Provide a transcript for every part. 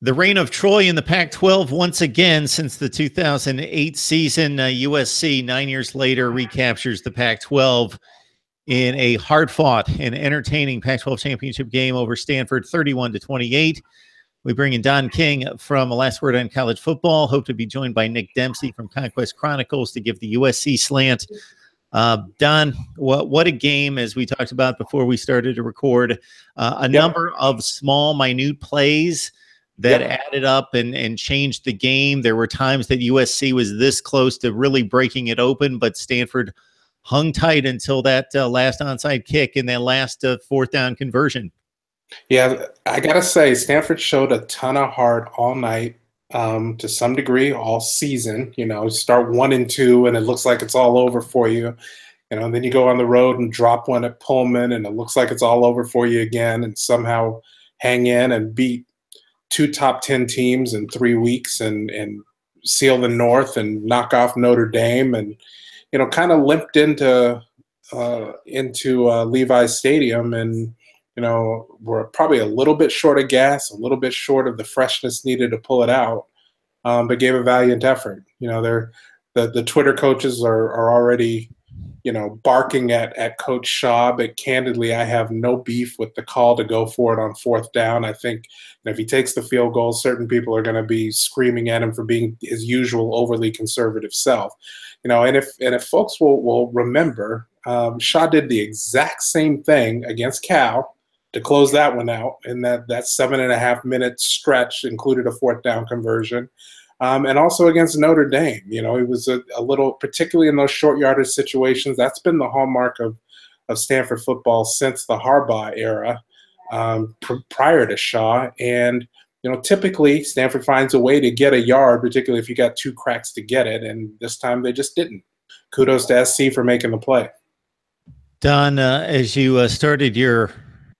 The reign of Troy in the Pac-12 once again since the 2008 season. USC 9 years later recaptures the Pac-12 in a hard-fought and entertaining Pac-12 championship game over Stanford, 31-28. We bring in Don King from A Last Word on College Football. Hope to be joined by Nick Dempsey from Conquest Chronicles to give the USC slant. Don, what a game, as we talked about before we started to record. Number of small, minute plays that added up and changed the game. There were times that USC was this close to really breaking it open, but Stanford hung tight until that last onside kick and that last fourth down conversion. Yeah, I got to say, Stanford showed a ton of heart all night, to some degree, all season. You know, start 1-2, and it looks like it's all over for you. You know, and then you go on the road and drop one at Pullman, and it looks like it's all over for you again, and somehow hang in and beat 2 top 10 teams in 3 weeks and seal the North and knock off Notre Dame, and you know, kind of limped into Levi's Stadium, and you know, we're probably a little bit short of gas, a little bit short of the freshness needed to pull it out, but gave a valiant effort. You know, the Twitter coaches are already, you know, barking at Coach Shaw, but candidly, I have no beef with the call to go for it on fourth down. I think if he takes the field goal, certain people are going to be screaming at him for being his usual overly conservative self. You know, and if folks will remember, Shaw did the exact same thing against Cal to close that one out, and that 7.5-minute stretch included a fourth down conversion. And also against Notre Dame. You know, he was a little, particularly in those short yardage situations, that's been the hallmark of Stanford football since the Harbaugh era, prior to Shaw. And, you know, typically Stanford finds a way to get a yard, particularly if you got 2 cracks to get it. And this time they just didn't. Kudos to SC for making the play. Don, as you started your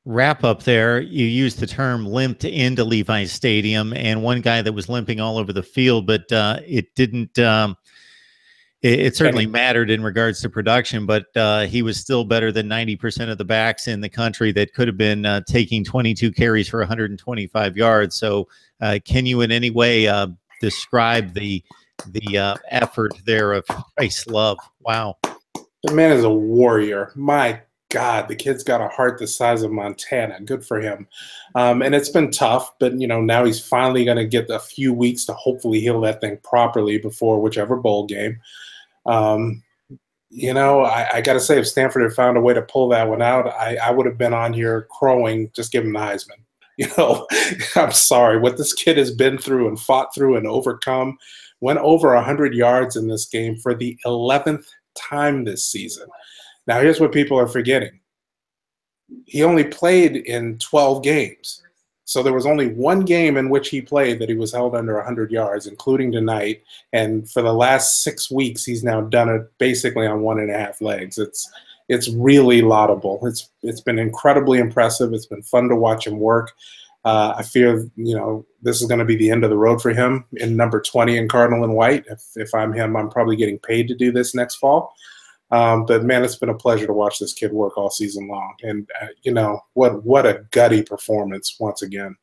wrap up there, you used the term limped into Levi's Stadium, and one guy that was limping all over the field, but it didn't it certainly mattered in regards to production, but he was still better than 90% of the backs in the country that could have been taking 22 carries for 125 yards. So can you in any way describe the effort there of Bryce Love? Wow. The man is a warrior. My God, the kid's got a heart the size of Montana. Good for him. And it's been tough, but, you know, now he's finally going to get a few weeks to hopefully heal that thing properly before whichever bowl game. You know, I got to say, if Stanford had found a way to pull that one out, I would have been on here crowing, just give him the Heisman. You know, I'm sorry. What this kid has been through and fought through and overcome, went over 100 yards in this game for the 11th time this season. Now, here's what people are forgetting. He only played in 12 games. So there was only one game in which he played that he was held under 100 yards, including tonight. And for the last 6 weeks, he's now done it basically on 1.5 legs. It's really laudable. It's been incredibly impressive. It's been fun to watch him work. I fear, you know, this is going to be the end of the road for him in number 20 in Cardinal and White. If I'm him, I'm probably getting paid to do this next fall. But man, it's been a pleasure to watch this kid work all season long. And, you know, what a gutty performance once again.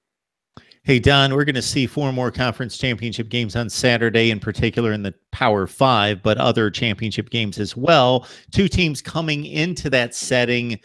Hey, Don, we're going to see 4 more conference championship games on Saturday, in particular in the Power 5, but other championship games as well. 2 teams coming into that setting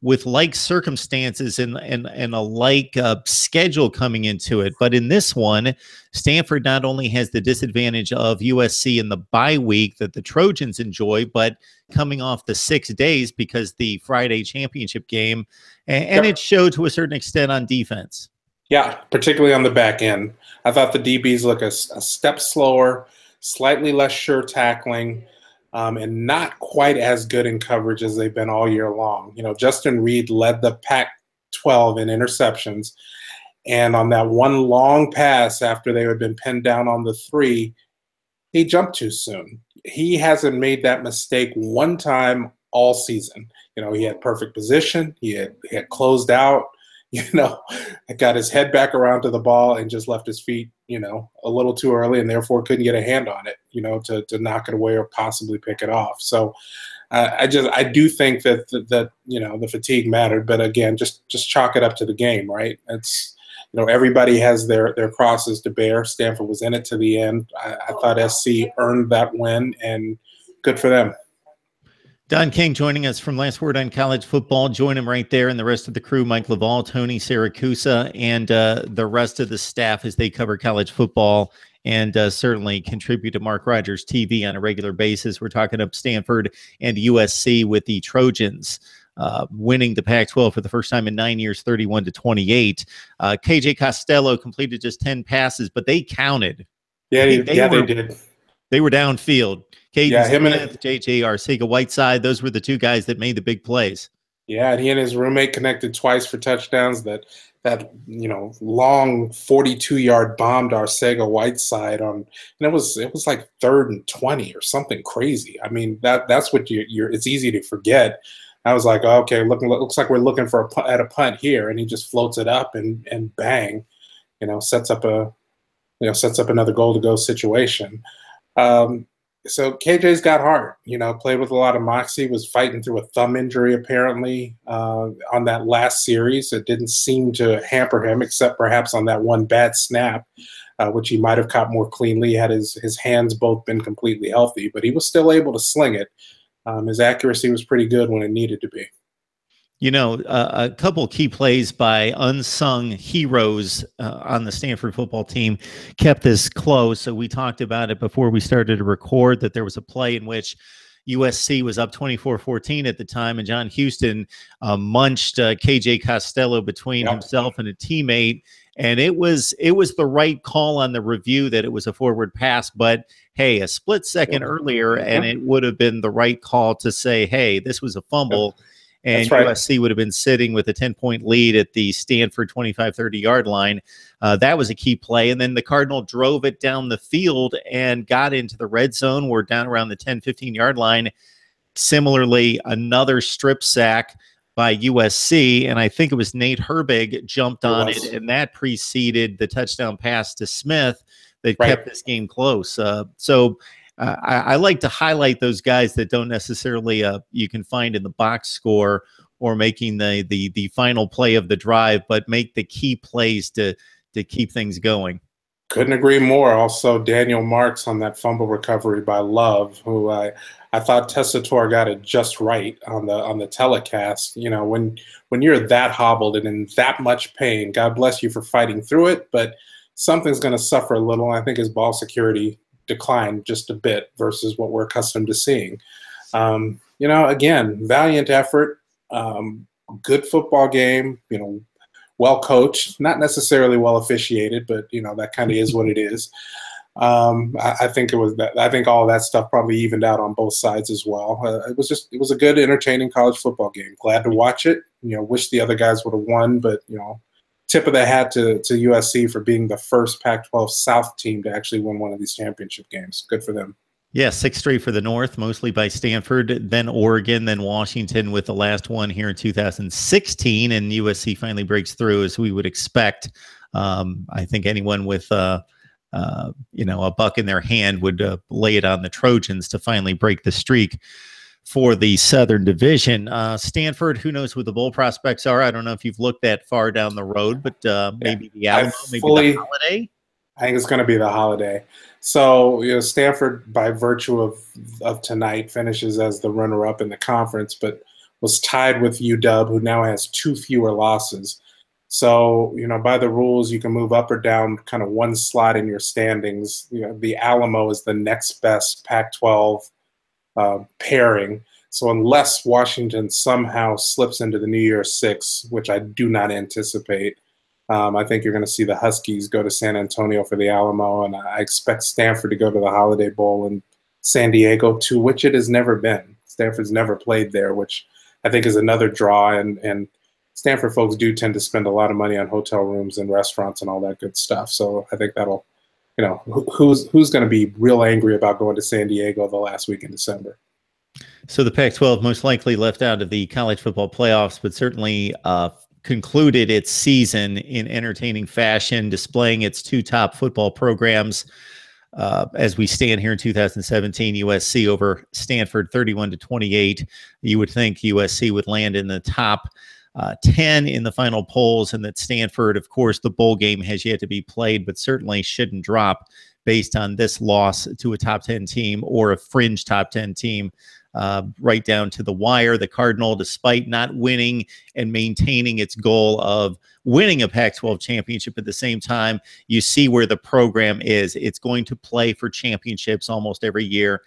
with like circumstances and a like schedule coming into it. But in this one, Stanford not only has the disadvantage of USC in the bye week that the Trojans enjoy, but coming off the 6 days because the Friday championship game, and it showed to a certain extent on defense. Yeah, particularly on the back end. I thought the DBs look a step slower, slightly less sure tackling, and not quite as good in coverage as they've been all year long. You know, Justin Reed led the Pac-12 in interceptions, and on that one long pass after they had been pinned down on the 3, he jumped too soon. He hasn't made that mistake one time all season. You know, he had perfect position. He had closed out. You know, got his head back around to the ball and just left his feet, you know, a little too early, and therefore couldn't get a hand on it, you know, to knock it away or possibly pick it off. So I do think that you know, the fatigue mattered, but again, just chalk it up to the game, right? It's, everybody has their crosses to bear. Stanford was in it to the end. I thought SC earned that win, and good for them. Don King joining us from Last Word on College Football. Join him right there and the rest of the crew, Mike Laval, Tony Siracusa, and the rest of the staff as they cover college football and certainly contribute to Mark Rogers TV on a regular basis. We're talking up Stanford and USC with the Trojans winning the Pac-12 for the first time in 9 years, 31-28. KJ Costello completed just 10 passes, but they counted. They did. They were downfield. Caden him Smith, and JJ Arcega-Whiteside, those were the two guys that made the big plays. Yeah, and he and his roommate connected twice for touchdowns. That long 42-yard bomb to Arcega-Whiteside and it was like 3rd and 20 or something crazy. I mean, that's what it's easy to forget. I was like, okay, looks like we're looking for a punt here, and he just floats it up and bang, sets up another goal to go situation. So KJ's got heart, played with a lot of moxie, was fighting through a thumb injury apparently on that last series. It didn't seem to hamper him, except perhaps on that one bad snap, which he might have caught more cleanly had his hands both been completely healthy, but he was still able to sling it. His accuracy was pretty good when it needed to be. A couple key plays by unsung heroes on the Stanford football team kept this close. So we talked about it before we started to record, that there was a play in which USC was up 24-14 at the time, and John Houston munched KJ Costello between himself and a teammate. And it was the right call on the review that it was a forward pass. But, hey, a split second earlier, and it would have been the right call to say, hey, this was a fumble. And USC would have been sitting with a 10-point lead at the Stanford 25-30-yard line. That was a key play. And then the Cardinal drove it down the field and got into the red zone. We're down around the 10-15-yard line. Similarly, another strip sack by USC, and I think it was Nate Herbig jumped on it, and that preceded the touchdown pass to Smith that kept this game close. I like to highlight those guys that don't necessarily you can find in the box score or making the final play of the drive, but make the key plays to keep things going. Couldn't agree more. Also, Daniel Marks on that fumble recovery by Love, who I thought Tessitore got it just right on the telecast. When you're that hobbled and in that much pain, God bless you for fighting through it, but something's going to suffer a little. I think his ball security declined just a bit versus what we're accustomed to seeing. Again, valiant effort, good football game, well coached, not necessarily well officiated, but that kind of is what it is. I think all of that stuff probably evened out on both sides as well. It was a good, entertaining college football game. Glad to watch it. Wish the other guys would have won, but tip of the hat to USC for being the first Pac-12 South team to actually win one of these championship games. Good for them. Yeah, 6 straight for the North, mostly by Stanford, then Oregon, then Washington with the last one here in 2016, and USC finally breaks through as we would expect. I think anyone with a buck in their hand would lay it on the Trojans to finally break the streak for the Southern Division. Stanford, who knows who the bowl prospects are? I don't know if you've looked that far down the road, but maybe the Alamo, maybe the Holiday. I think it's going to be the Holiday. So, Stanford, by virtue of tonight, finishes as the runner-up in the conference, but was tied with UW, who now has 2 fewer losses. So, by the rules, you can move up or down kind of one slot in your standings. The Alamo is the next best Pac-12 pairing. So unless Washington somehow slips into the New Year's Six, which I do not anticipate, I think you're going to see the Huskies go to San Antonio for the Alamo, and I expect Stanford to go to the Holiday Bowl in San Diego, to which it has never been. Stanford's never played there, which I think is another draw, and Stanford folks do tend to spend a lot of money on hotel rooms and restaurants and all that good stuff. So I think that'll, who's going to be real angry about going to San Diego the last week in December? So the Pac-12 most likely left out of the college football playoffs, but certainly concluded its season in entertaining fashion, displaying its 2 top football programs. As we stand here in 2017, USC over Stanford 31-28. You would think USC would land in the top 10 in the final polls, and that Stanford, of course, the bowl game has yet to be played, but certainly shouldn't drop based on this loss to a top 10 team or a fringe top 10 team, right down to the wire. The Cardinal, despite not winning and maintaining its goal of winning a Pac-12 championship at the same time, you see where the program is. It's going to play for championships almost every year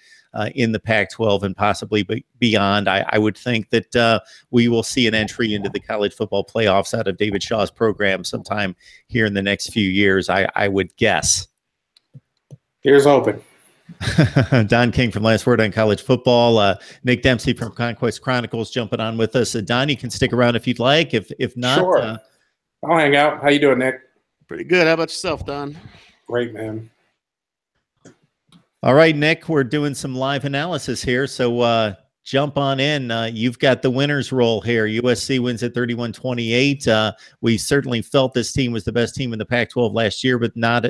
in the Pac-12 and possibly beyond. I would think that we will see an entry into the college football playoffs out of David Shaw's program sometime here in the next few years, I would guess. Here's hoping. Don King from Last Word on College Football. Nick Dempsey from Conquest Chronicles jumping on with us. Don, you can stick around if you'd like. If not, sure. I'll hang out. How you doing, Nick? Pretty good. How about yourself, Don? Great, man. All right, Nick, we're doing some live analysis here, so jump on in. You've got the winner's roll here. USC wins at 31-28. We certainly felt this team was the best team in the Pac-12 last year, but not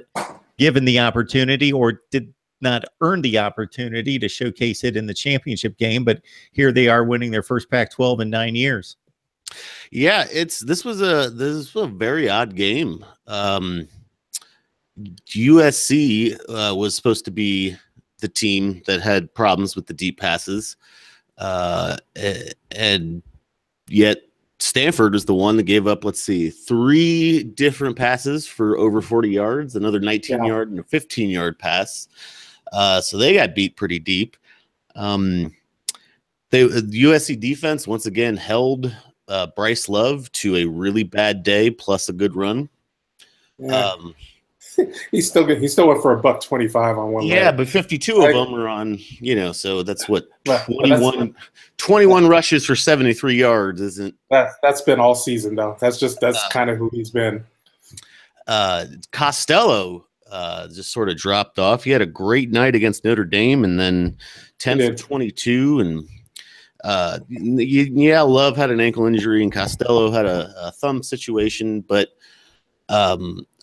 given the opportunity, or did not earn the opportunity to showcase it in the championship game. But here they are winning their first Pac-12 in 9 years. Yeah, this was a very odd game. USC was supposed to be the team that had problems with the deep passes, and yet Stanford is the one that gave up, let's see, 3 different passes for over 40 yards, another 19-yard and a 15-yard pass. So they got beat pretty deep. The USC defense once again held Bryce Love to a really bad day plus a good run. Yeah. He still went for $125 on one. Yeah, leg. But 52 of them are on, so that's what 21 rushes for 73 yards, isn't that's been all season though. That's kind of who he's been. Costello just sort of dropped off. He had a great night against Notre Dame, and then 10 for 22, and Love had an ankle injury, and Costello had a thumb situation, but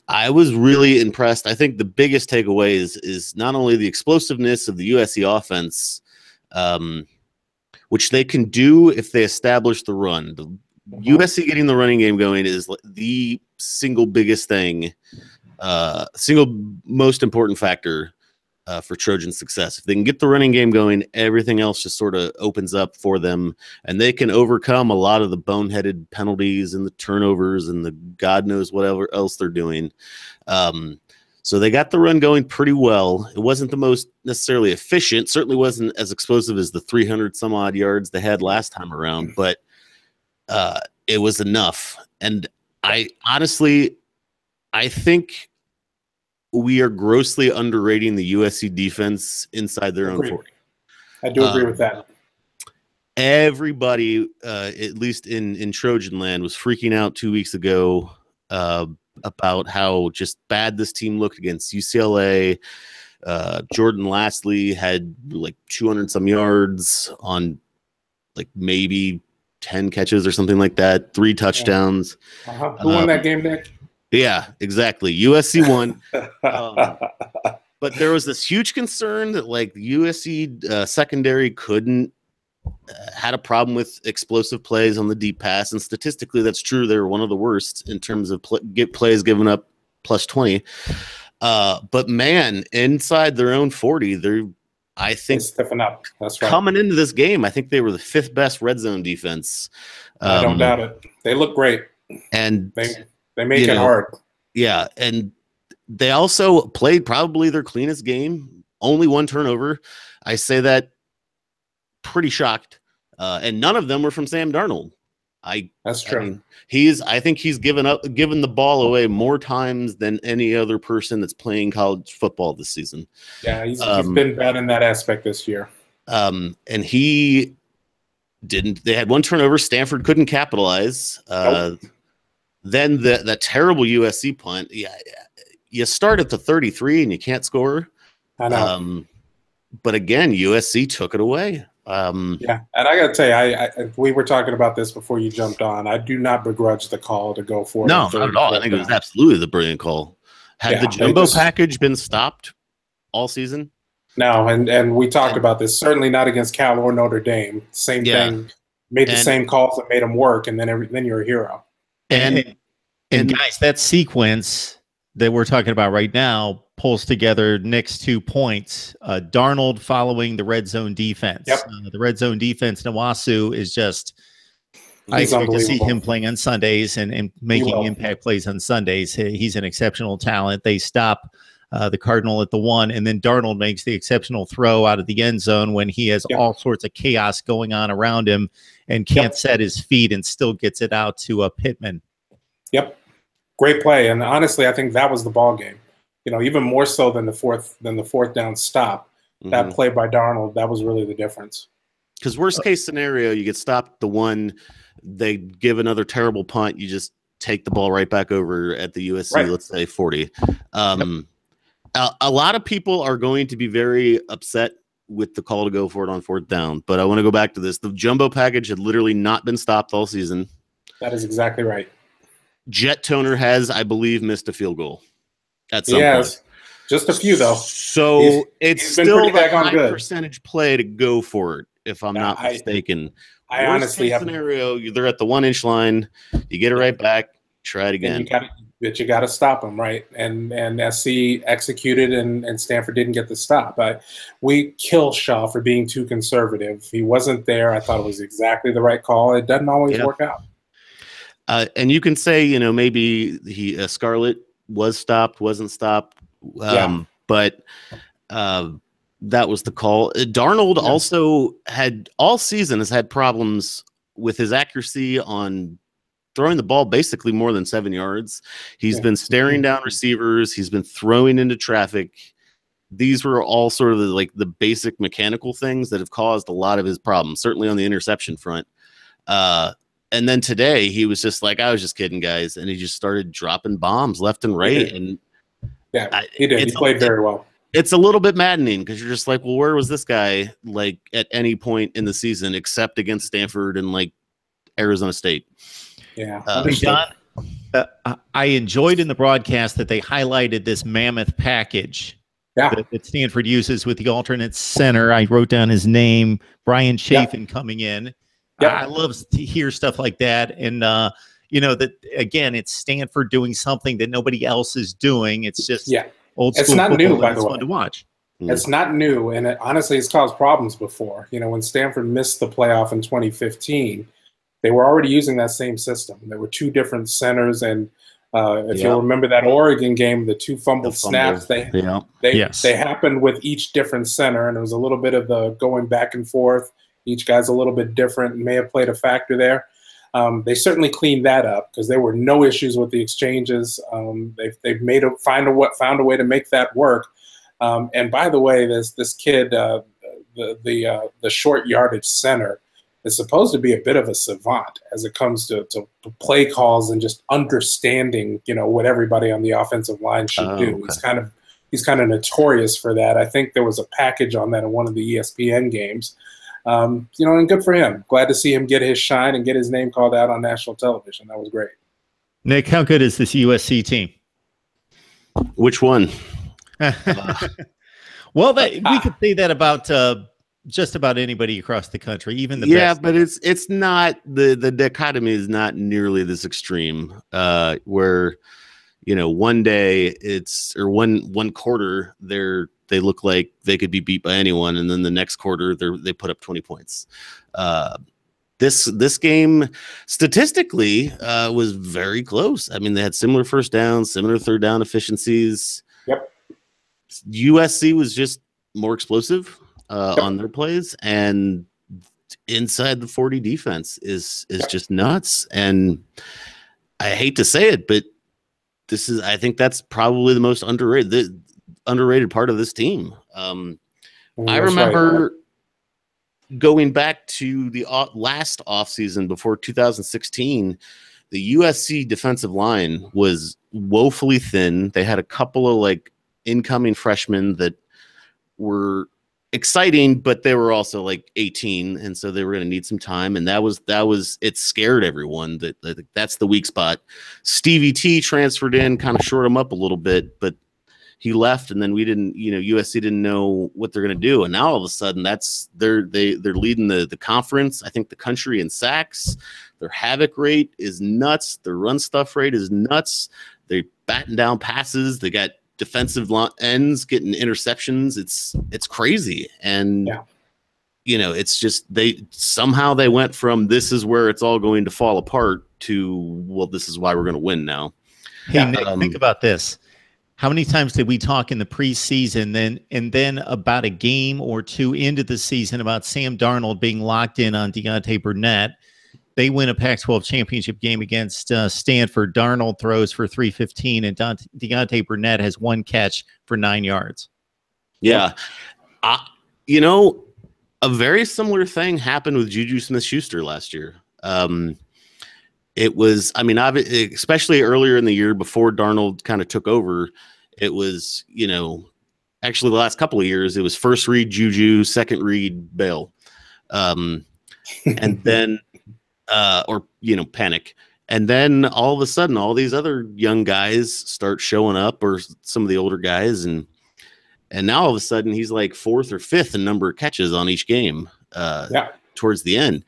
I was really impressed. I think the biggest takeaway is not only the explosiveness of the USC offense, which they can do if they establish the run. The USC getting the running game going is the single biggest thing, single most important factor for Trojan success. If they can get the running game going, everything else just sort of opens up for them, and they can overcome a lot of the boneheaded penalties and the turnovers and the God knows whatever else they're doing. So they got the run going pretty well. It wasn't the most necessarily efficient, certainly wasn't as explosive as the 300 some odd yards they had last time around, but it was enough. And I think we are grossly underrating the USC defense inside their own 40. I do agree with that. Everybody, at least in Trojan land, was freaking out 2 weeks ago about how just bad this team looked against UCLA. Jordan Lastly had like 200 some yards on like maybe 10 catches or something like that, 3 touchdowns. Who won that game, Nick? Yeah, exactly. USC won. But there was this huge concern that like the USC secondary had a problem with explosive plays on the deep pass. And statistically, that's true. They were one of the worst in terms of plays given up plus 20. But man, inside their own 40, I think stepping up. That's right. Coming into this game, I think they were the 5th best red zone defense. I don't doubt it. They look great. And they make it hard. Yeah, and they also played probably their cleanest game. Only 1 turnover. I say that pretty shocked. And none of them were from Sam Darnold. That's true. I mean, I think he's given the ball away more times than any other person that's playing college football this season. Yeah, he's been bad in that aspect this year. And he didn't. They had 1 turnover. Stanford couldn't capitalize. Nope. Then the terrible USC punt. Yeah, you start at the 33 and you can't score. I know. But again, USC took it away. Yeah, and I got to tell you, we were talking about this before you jumped on. I do not begrudge the call to go for it. No, not at all. I think it was absolutely the brilliant call. Had the jumbo package been stopped all season? No, and we talked about this. Certainly not against Cal or Notre Dame. Same thing. made the same calls that made them work, and then you're a hero. And guys, that sequence that we're talking about right now pulls together Nick's 2 points. Darnold following the red zone defense. Yep. The red zone defense, Nawasu, is just I expect to see him playing on Sundays and making impact plays on Sundays. He's an exceptional talent. They stop the Cardinal at the 1, and then Darnold makes the exceptional throw out of the end zone when he has all sorts of chaos going on around him and can't set his feet and still gets it out to Pittman. Yep. Great play. And honestly, I think that was the ball game. Even more so than the fourth down stop. That play by Darnold, that was really the difference. Because worst case scenario, you get stopped the 1, they give another terrible punt, you just take the ball right back over at the USC, let's say 40. A lot of people are going to be very upset with the call to go for it on 4th down, but I want to go back to this. The jumbo package had literally not been stopped all season. That is exactly right. Jet Toner has, I believe, missed a field goal at some point. Just a few, though. So it's still the high percentage play to go for it, if I'm not mistaken. I honestly have scenario. They're at the 1-inch line. You get it right back. Try it again. You got to stop them, right? And SC executed, and Stanford didn't get the stop. We kill Shaw for being too conservative. He wasn't there. I thought it was exactly the right call. It doesn't always work out. And you can say, maybe Scarlett was stopped, wasn't stopped. But that was the call. Darnold also had all season has had problems with his accuracy on throwing the ball basically more than 7 yards. He's been staring down receivers. He's been throwing into traffic. These were all sort of the basic mechanical things that have caused a lot of his problems, certainly on the interception front. And then today he was just like, I was just kidding, guys. And he just started dropping bombs left and right. And he did. He played very well. It's a little bit maddening because you're just like, well, where was this guy at any point in the season except against Stanford and Arizona State? Yeah. John, I enjoyed in the broadcast that they highlighted this mammoth package that Stanford uses with the alternate center. I wrote down his name, Brian Chafin, coming in. I love to hear stuff like that. And, that, again, it's Stanford doing something that nobody else is doing. It's just old school. It's not new, by the way. It's fun to watch. It's not new. And honestly, it's caused problems before. When Stanford missed the playoff in 2015, they were already using that same system. There were 2 different centers. And if you'll remember that Oregon game, the 2 fumbled snaps, they happened with each different center. And it was a little bit of the going back and forth. Each guy's a little bit different and may have played a factor there. They certainly cleaned that up because there were no issues with the exchanges. They've found a way to make that work. And by the way, this kid, the short yardage center, is supposed to be a bit of a savant as it comes to play calls and just understanding, what everybody on the offensive line should do. Okay. He's kind of notorious for that. I think there was a package on that in one of the ESPN games. And good for him. Glad to see him get his shine and get his name called out on national television. That was great. Nick, how good is this USC team? Which one? Well, we could say that about just about anybody across the country, even the best. But it's not the dichotomy is not nearly this extreme. Where one day one quarter they look like they could be beat by anyone, and then the next quarter they put up 20 points. This game statistically was very close. I mean, they had similar first downs, similar third down efficiencies. Yep. USC was just more explosive on their plays, and inside the 40 defense is just nuts. And I hate to say it, but I think that's probably the most underrated part of this team. I remember going back to the last offseason before 2016, the USC defensive line was woefully thin. They had a couple of incoming freshmen that were exciting, but they were also 18, and so they were going to need some time. And that was it scared everyone that's the weak spot. Stevie T transferred in, kind of shored him up a little bit, but he left, and then we didn't, USC didn't know what they're going to do, and now all of a sudden they're leading the conference, I think the country in sacks. Their havoc rate is nuts. Their run stuff rate is nuts. They batten down passes. They got defensive ends getting interceptions. It's crazy, and it's just they went from this is where it's all going to fall apart to, well, this is why we're going to win now. Hey, Nick, think about this. How many times did we talk in the preseason and then about a game or two into the season about Sam Darnold being locked in on Deontay Burnett? They win a Pac-12 championship game against Stanford. Darnold throws for 315, and Deontay Burnett has one catch for 9 yards. Yeah. A very similar thing happened with Juju Smith-Schuster last year. It was, especially earlier in the year before Darnold kind of took over, it was, actually the last couple of years, it was first read Juju, second read Bale. And then, panic. And then all of a sudden, all these other young guys start showing up, or some of the older guys. And now all of a sudden he's like fourth or fifth in number of catches on each game towards the end.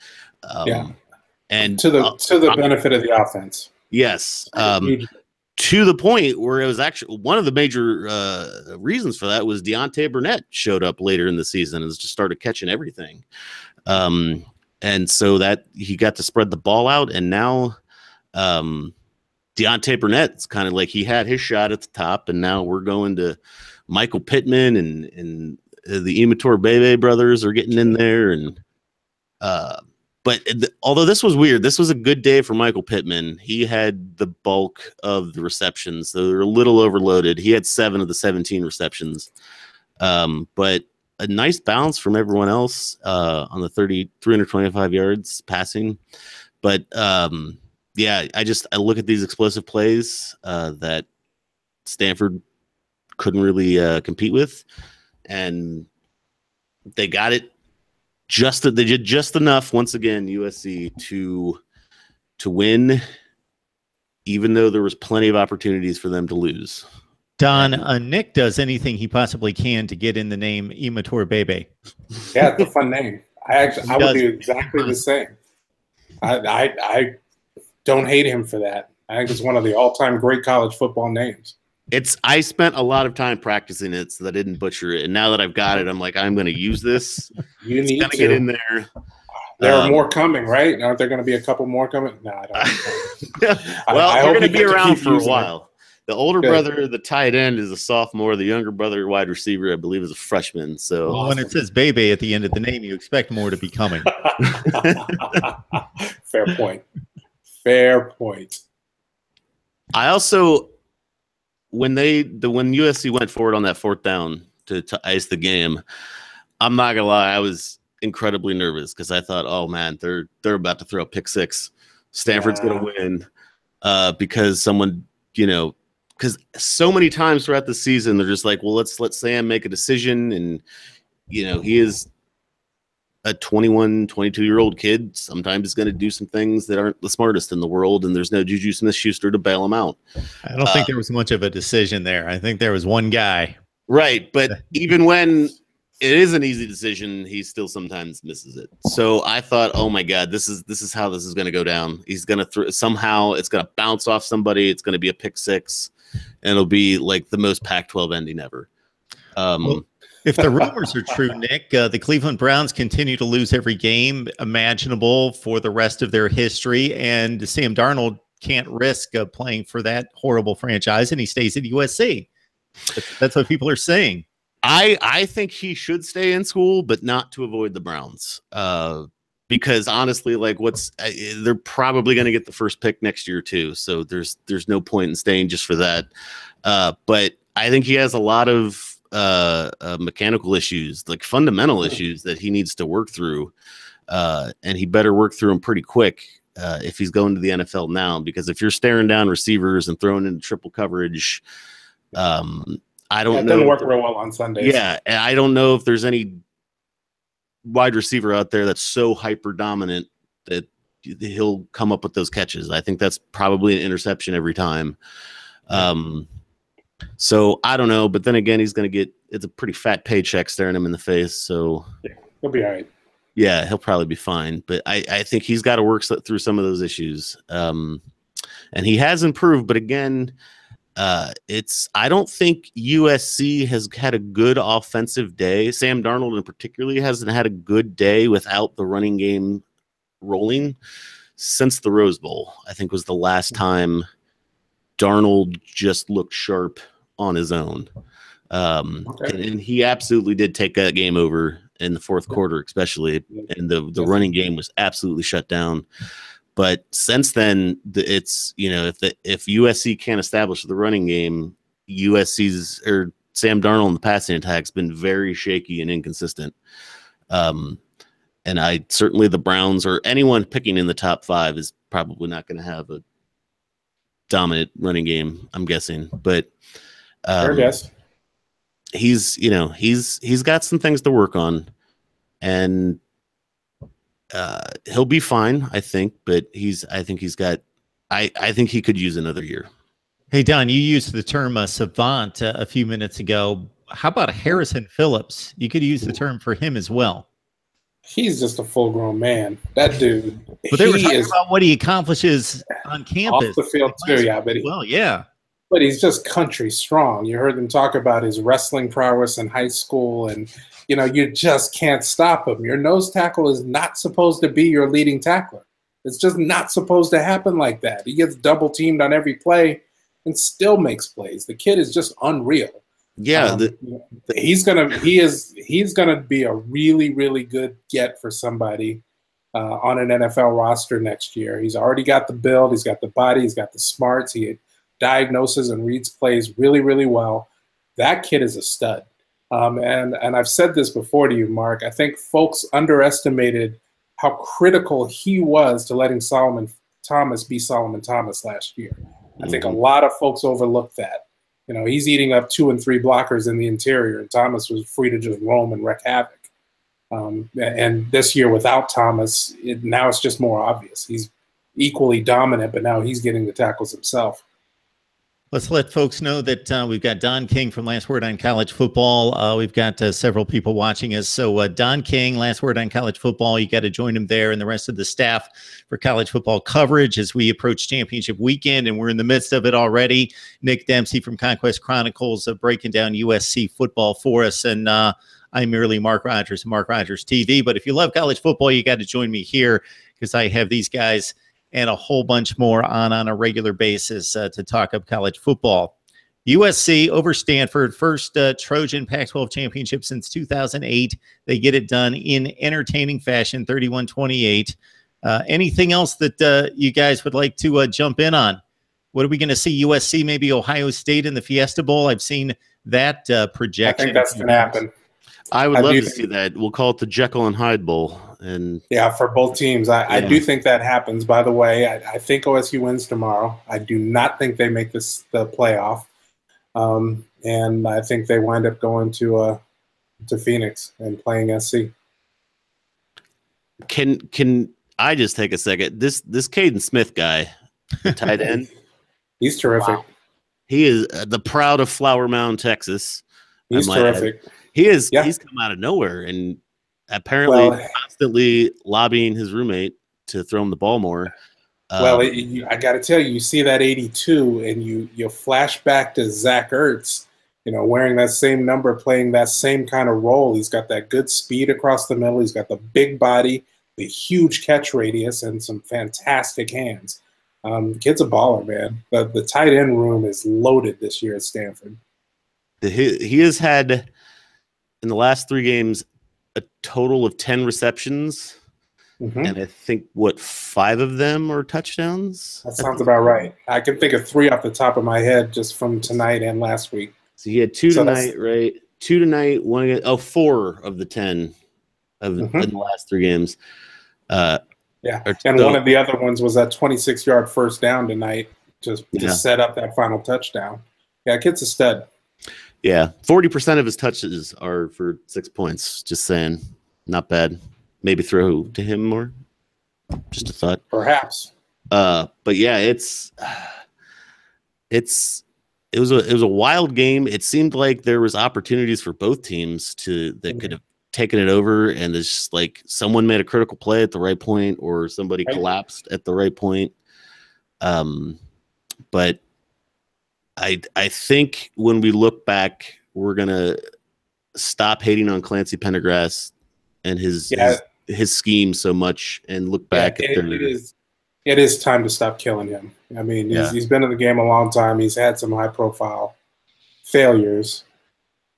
And to the benefit of the offense. Yes. To the point where it was actually one of the major reasons for that was Deontay Burnett showed up later in the season and just started catching everything. And so that he got to spread the ball out. And now Deontay Burnett's kind of like he had his shot at the top. And now we're going to Michael Pittman and the Immature Bebe brothers are getting in there. And although this was weird, this was a good day for Michael Pittman. He had the bulk of the receptions. So they're a little overloaded. He had 7 of the 17 receptions. But a nice bounce from everyone else on the 325 yards passing. But I look at these explosive plays that Stanford couldn't really compete with, and they got it. They did just enough once again, USC, to win, even though there was plenty of opportunities for them to lose. Don, Nick does anything he possibly can to get in the name Immature Bebe. Yeah, it's a fun name. I would do exactly the same. I don't hate him for that. I think it's one of the all-time great college football names. I spent a lot of time practicing it so that I didn't butcher it, and now that I've got it, I'm like, I'm going to use this. You need to get in there. There are more coming, right? Aren't there going to be a couple more coming? No, I don't. Well, they're going to be around for a while. The older brother, the tight end, is a sophomore. The younger brother, wide receiver, I believe, is a freshman. So when it says Bebe at the end of the name, you expect more to be coming. Fair point. Fair point. I also, when USC went forward on that fourth down to ice the game, I'm not gonna lie, I was incredibly nervous because I thought, oh man, they're about to throw a pick six. Stanford's gonna win because someone, because so many times throughout the season they're just like, well, let's let Sam make a decision, and he is a 21, 22-year-old kid. Sometimes he's going to do some things that aren't the smartest in the world, and there's no Juju Smith-Schuster to bail him out. I don't think there was much of a decision there. I think there was one guy. Right, but even when it is an easy decision, he still sometimes misses it. So I thought, oh my God, this is how this is going to go down. He's going to somehow it's going to bounce off somebody. It's going to be a pick six, and it'll be like the most Pac-12 ending ever. If the rumors are true, Nick, the Cleveland Browns continue to lose every game imaginable for the rest of their history, and Sam Darnold can't risk playing for that horrible franchise, and he stays at USC. That's what people are saying. I think he should stay in school, but not to avoid the Browns. Because honestly, like they're probably going to get the first pick next year too. So there's no point in staying just for that. But I think he has a lot of mechanical issues, like fundamental issues that he needs to work through. And he better work through them pretty quick if he's going to the NFL now, because if you're staring down receivers and throwing into triple coverage, I don't know. It doesn't work real well on Sundays. Yeah. And I don't know if there's any wide receiver out there that's so hyper dominant that he'll come up with those catches. I think that's probably an interception every time. So I don't know, but then again, he's going to get it's a pretty fat paycheck staring him in the face. So Yeah, he'll be all right. Yeah, he'll probably be fine. But I think he's got to work through some of those issues. And he has improved, but again, I don't think USC has had a good offensive day. Sam Darnold in particularly hasn't had a good day without the running game rolling since the Rose Bowl. I think was the last time Darnold just looked sharp on his own. And he absolutely did take that game over in the fourth quarter, especially, and the running game was absolutely shut down. But since then, it's if USC can't establish the running game, USC's or Sam Darnold in the passing attack's been very shaky and inconsistent. And I certainly the Browns or anyone picking in the top 5 is probably not going to have a dominant running game, I'm guessing. But he's got some things to work on, and he'll be fine, I think. But I think he could use another year. Hey, Don, you used the term savant a few minutes ago. How about Harrison Phillips? You could use the term for him as well. He's just a full-grown man. That dude. But they were talking about what he accomplishes on campus. Off the field, too, yeah. But he's just country strong. You heard them talk about his wrestling prowess in high school, and, you just can't stop him. Your nose tackle is not supposed to be your leading tackler. It's just not supposed to happen like that. He gets double-teamed on every play and still makes plays. The kid is just unreal. Yeah, he's gonna be a really, really good get for somebody on an NFL roster next year. He's already got the build, he's got the body, he's got the smarts. He diagnoses and reads plays really, really well. That kid is a stud. And I've said this before to you, Mark. I think folks underestimated how critical he was to letting Solomon Thomas be Solomon Thomas last year. I think a lot of folks overlooked that. He's eating up 2 and 3 blockers in the interior, and Thomas was free to just roam and wreak havoc. And this year without Thomas, now it's just more obvious. He's equally dominant, but now he's getting the tackles himself. Let's let folks know that we've got Don King from Last Word on College Football. We've got several people watching us. So Don King, Last Word on College Football, you got to join him there and the rest of the staff for college football coverage as we approach championship weekend, and we're in the midst of it already. Nick Dempsey from Conquest Chronicles breaking down USC football for us. And I'm merely Mark Rogers, Mark Rogers TV. But if you love college football, you got to join me here because I have these guys and a whole bunch more on a regular basis to talk up college football. USC over Stanford, first Trojan Pac-12 championship since 2008. They get it done in entertaining fashion, 31-28. Anything else that you guys would like to jump in on? What are we going to see? USC, maybe Ohio State in the Fiesta Bowl? I've seen that projection. I think that's going to happen. I would love to see that. We'll call it the Jekyll and Hyde Bowl. And yeah, for both teams. I do think that happens. By the way, I think OSU wins tomorrow. I do not think they make the playoff. And I think they wind up going to Phoenix and playing SC. Can I just take a second? This Caden Smith guy, the tight end. He's terrific. Wow. He is the proud of Flower Mound, Texas. He's terrific. He is. Yeah. He's come out of nowhere and apparently constantly lobbying his roommate to throw him the ball more. I got to tell you, you see that 82, and you flash back to Zach Ertz, wearing that same number, playing that same kind of role. He's got that good speed across the middle. He's got the big body, the huge catch radius, and some fantastic hands. Kid's a baller, man. The tight end room is loaded this year at Stanford. He has had, in the last 3 games, a total of 10 receptions, and I think, 5 of them are touchdowns? That sounds about right. I can think of 3 off the top of my head just from tonight and last week. So he had 2 tonight, right? 2 tonight, 1 against, 4 of the 10 in the last 3 games. And one of the other ones was that 26-yard first down tonight to set up that final touchdown. Yeah, kid's a stud. Yeah, 40% of his touches are for 6 points. Just saying, not bad. Maybe throw to him more. Just a thought. Perhaps. But yeah, it's it was a wild game. It seemed like there was opportunities for both teams that could have taken it over, and it's just like someone made a critical play at the right point, or somebody collapsed at the right point. But I think when we look back, we're gonna stop hating on Clancy Pendergrass and his scheme so much, and look back at it is time to stop killing him. I mean, he's been in the game a long time. He's had some high-profile failures,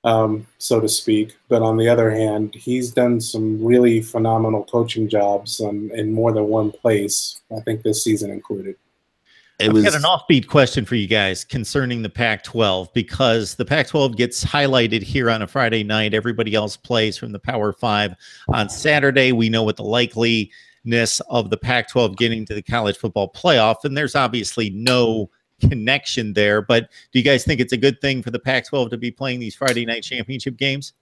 so to speak. But on the other hand, he's done some really phenomenal coaching jobs in more than one place, I think this season included. I've got an offbeat question for you guys concerning the Pac-12, because the Pac-12 gets highlighted here on a Friday night. Everybody else plays from the Power 5 on Saturday. We know what the likeliness of the Pac-12 getting to the college football playoff, and there's obviously no connection there. But do you guys think it's a good thing for the Pac-12 to be playing these Friday night championship games?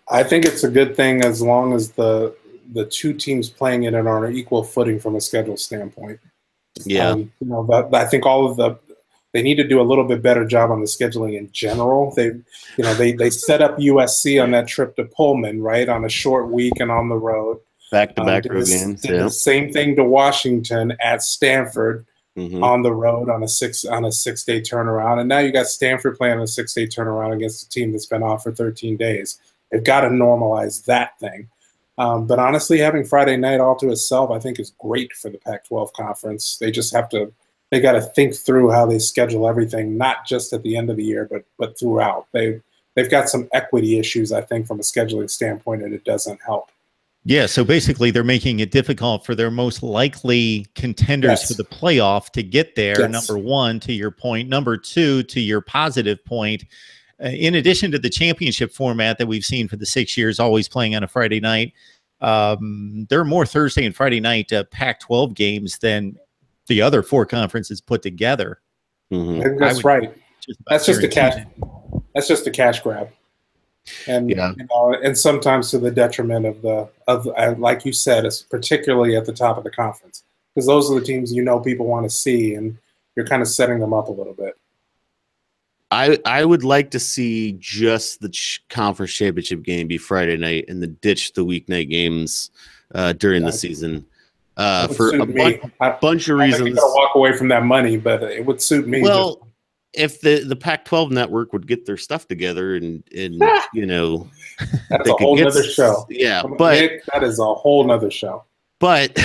I think it's a good thing as long as the two teams playing it are on an equal footing from a schedule standpoint. Yeah, I think they need to do a little bit better job on the scheduling in general. They set up USC on that trip to Pullman, right, on a short week and on the road. Back-to-back road games. The same thing to Washington at Stanford on the road on a 6-day turnaround, and now you got Stanford playing on a 6-day turnaround against a team that's been off for 13 days. They've got to normalize that thing. But honestly, having Friday night all to itself, I think, is great for the Pac-12 conference. They just got to think through how they schedule everything, not just at the end of the year, but throughout. They've got some equity issues, I think, from a scheduling standpoint, and it doesn't help. Yeah, so basically they're making it difficult for their most likely contenders for the playoff to get there, number one, to your point. Number two, to your positive point, in addition to the championship format that we've seen for the 6 years, always playing on a Friday night, there are more Thursday and Friday night Pac-12 games than the other four conferences put together. I think that's right. That's just a cash grab, and and sometimes to the detriment of like you said, it's particularly at the top of the conference, because those are the teams people want to see, and you're kind of setting them up a little bit. I would like to see just the conference championship game be Friday night and ditch the weeknight games during the season for a bunch of reasons. I'm going to walk away from that money, but it would suit me. Well, if the Pac-12 network would get their stuff together and that's a whole nother show. Yeah, Nick, that is a whole nother show. But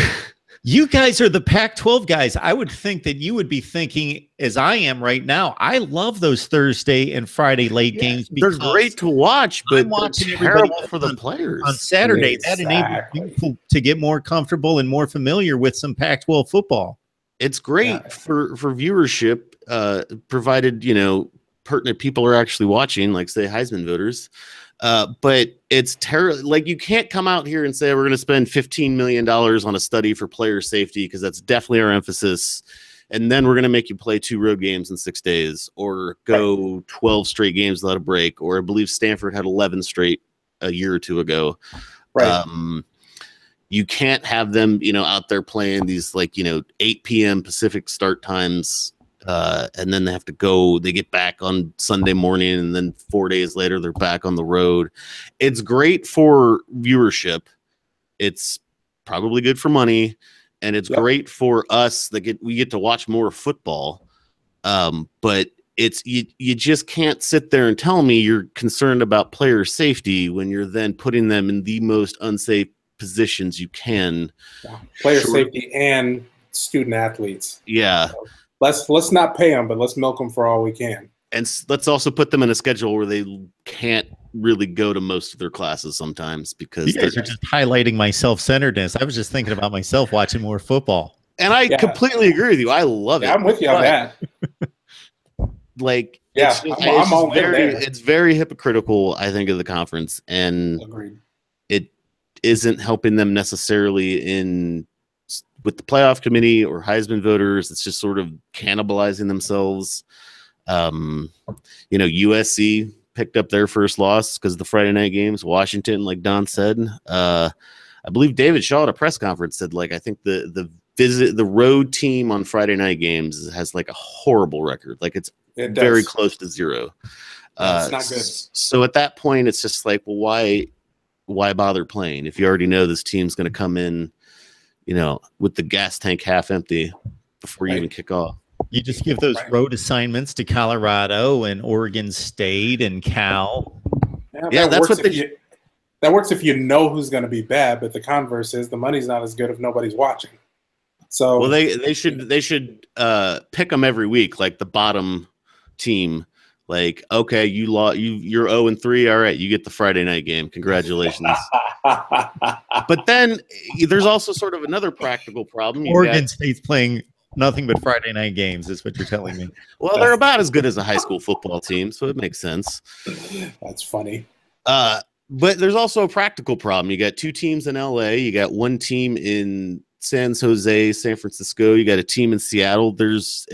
you guys are the Pac-12 guys. I would think that you would be thinking, as I am right now, I love those Thursday and Friday late games. They're great to watch, but they're terrible for the players. On Saturday, that enables people to get more comfortable and more familiar with some Pac-12 football. It's great for viewership, provided, pertinent people are actually watching, like, say, Heisman voters. But it's terrible. Like, you can't come out here and say we're going to spend $15 million on a study for player safety, because that's definitely our emphasis. And then we're going to make you play 2 road games in 6 days, or go 12 straight games without a break. Or I believe Stanford had 11 straight a year or two ago. Right. You can't have them, out there playing these 8 p.m. Pacific start times. And then they get back on Sunday morning, and then 4 days later, they're back on the road. It's great for viewership. It's probably good for money, and it's great for us we get to watch more football. But you just can't sit there and tell me you're concerned about player safety when you're then putting them in the most unsafe positions you can. Player safety and student athletes. Yeah. Let's not pay them, but let's milk them for all we can. And let's also put them in a schedule where they can't really go to most of their classes sometimes, because you guys are just highlighting my self-centeredness. I was just thinking about myself watching more football. And I completely agree with you. I love it. I'm with you on that. It's very hypocritical, I think, of the conference, and it isn't helping them necessarily with the playoff committee or Heisman voters. It's just sort of cannibalizing themselves. USC picked up their first loss because of the Friday night games. Washington, like Don said, I believe David Shaw at a press conference said, I think the the road team on Friday night games has like a horrible record. Like it's very close to 0. It's not good. So at that point, it's just like, well, why bother playing if you already know this team's going to come in, with the gas tank half empty before you even kick off? You just give those road assignments to Colorado and Oregon State and Cal. Yeah, that's what that works if you know who's going to be bad, but the converse is the money's not as good if nobody's watching. So, well, they should pick them every week, like the bottom team. Like, okay, you're 0-3. All right, you get the Friday night game. Congratulations. But then there's also sort of another practical problem. Oregon State's playing nothing but Friday night games, is what you're telling me. Well, they're about as good as a high school football team, so it makes sense. That's funny. But there's also a practical problem. You got 2 teams in LA. You got 1 team in San Jose, San Francisco. You got a team in Seattle. There's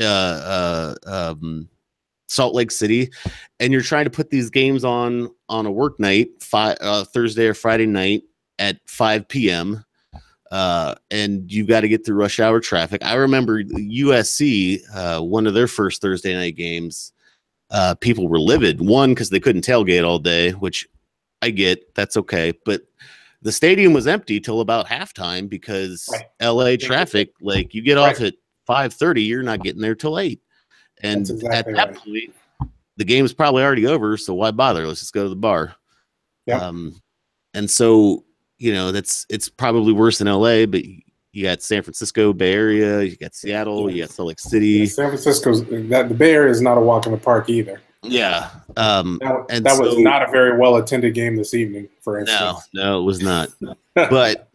Salt Lake City, and you're trying to put these games on a work night, Thursday or Friday night at 5 p.m. And you've got to get through rush hour traffic. I remember USC, one of their first Thursday night games, people were livid. One, because they couldn't tailgate all day, which I get. That's okay. But the stadium was empty till about halftime because LA traffic, like you get off at 5:30, you're not getting there till 8. And at that point, the game is probably already over. So why bother? Let's just go to the bar. Yep. And so, it's probably worse in LA, but you got San Francisco, Bay Area, you got Seattle, you got Salt Lake City. Yeah, San Francisco's the Bay Area is not a walk in the park either. Yeah. That was not a very well attended game this evening, for instance. No, it was not. But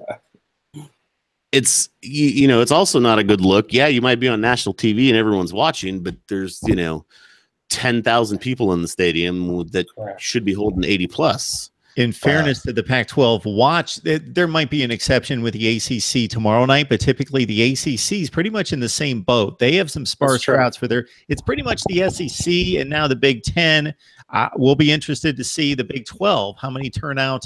it's it's also not a good look. Yeah, you might be on national TV and everyone's watching, but there's 10,000 people in the stadium that should be holding 80 plus. In fairness to the Pac-12 watch, there might be an exception with the ACC tomorrow night, but typically the ACC is pretty much in the same boat. They have some sparse crowds it's pretty much the SEC and now the Big Ten. We'll be interested to see the Big 12, how many turnout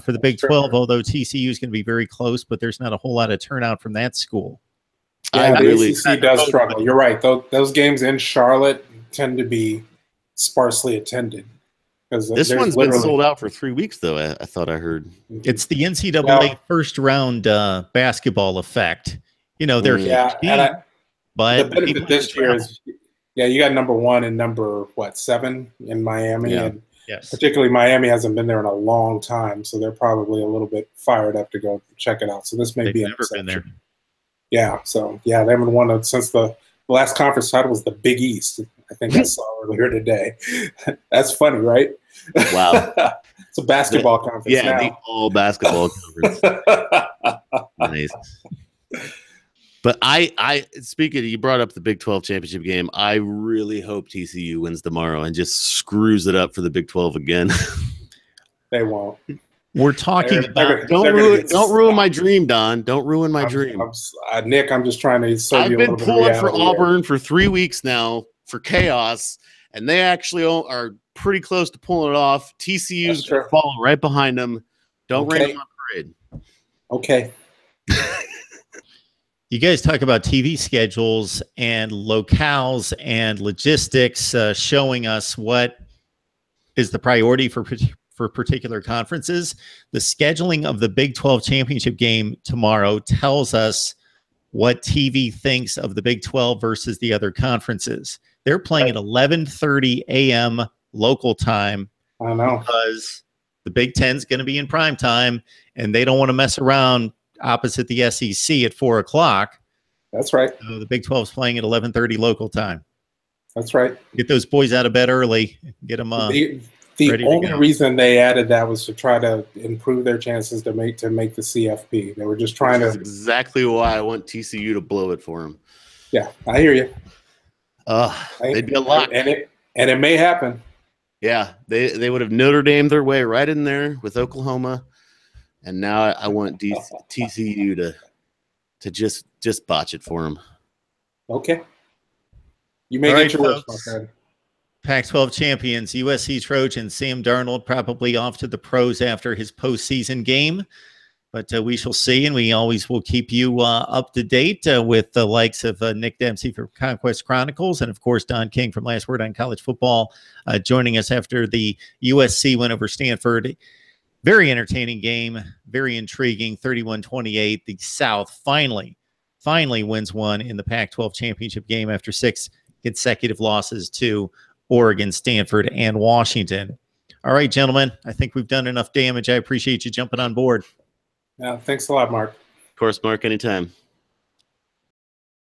for the Big 12, although TCU is going to be very close, but there's not a whole lot of turnout from that school. Yeah, the ACC does struggle. You're right. Those games in Charlotte tend to be sparsely attended. This one's been sold out for 3 weeks, though. I thought I heard. It's the NCAA first round basketball effect. They're but the benefit this year is, you got number 1 and number 7 in Miami, and particularly Miami hasn't been there in a long time, so they're probably a little bit fired up to go check it out. So this may be an exception. Been there. Yeah, so they haven't won since the last conference title was the Big East. I think I saw earlier today. That's funny, right? Wow. It's a basketball conference now. The all basketball conference. Nice. But speaking of, you brought up the Big 12 championship game. I really hope TCU wins tomorrow and just screws it up for the Big 12 again. They won't. We're talking about don't ruin my dream, Don. Don't ruin my dream. Nick, I'm just trying to serve you a little bit of reality. I've been pulling for Auburn for 3 weeks now for chaos, and they actually are pretty close to pulling it off. TCU's following right behind them. Don't rain on my parade. Okay. You guys talk about TV schedules and locales and logistics, showing us what is the priority for particular conferences. The scheduling of the Big 12 championship game tomorrow tells us what TV thinks of the Big 12 versus the other conferences. They're playing at 11:30 a.m. local time. I know. Because the Big 10 is going to be in prime time, and they don't want to mess around opposite the SEC at 4 o'clock. That's right. So the Big 12 is playing at 11:30 local time. That's right. Get those boys out of bed early. Get them the only reason they added that was to try to improve their chances to make the CFP. They were just trying to. That's exactly why I want TCU to blow it for them. Yeah, I hear you. They'd be a lot, and it may happen. Yeah, they would have Notre Dame their way right in there with Oklahoma, and now I want TCU to just botch it for them. Okay, you may get your wish, my friend. Pac-12 champions, USC Trojans, Sam Darnold probably off to the pros after his postseason game. But we shall see, and we always will keep you up to date with the likes of Nick Dempsey from Conquest Chronicles, and of course Don King from Last Word on College Football, joining us after the USC win over Stanford. Very entertaining game, very intriguing. 31-28. The South finally wins one in the Pac-12 championship game after 6 consecutive losses to Oregon, Stanford, and Washington. All right, gentlemen, I think we've done enough damage. I appreciate you jumping on board. Yeah, thanks a lot, Mark. Of course, Mark, anytime.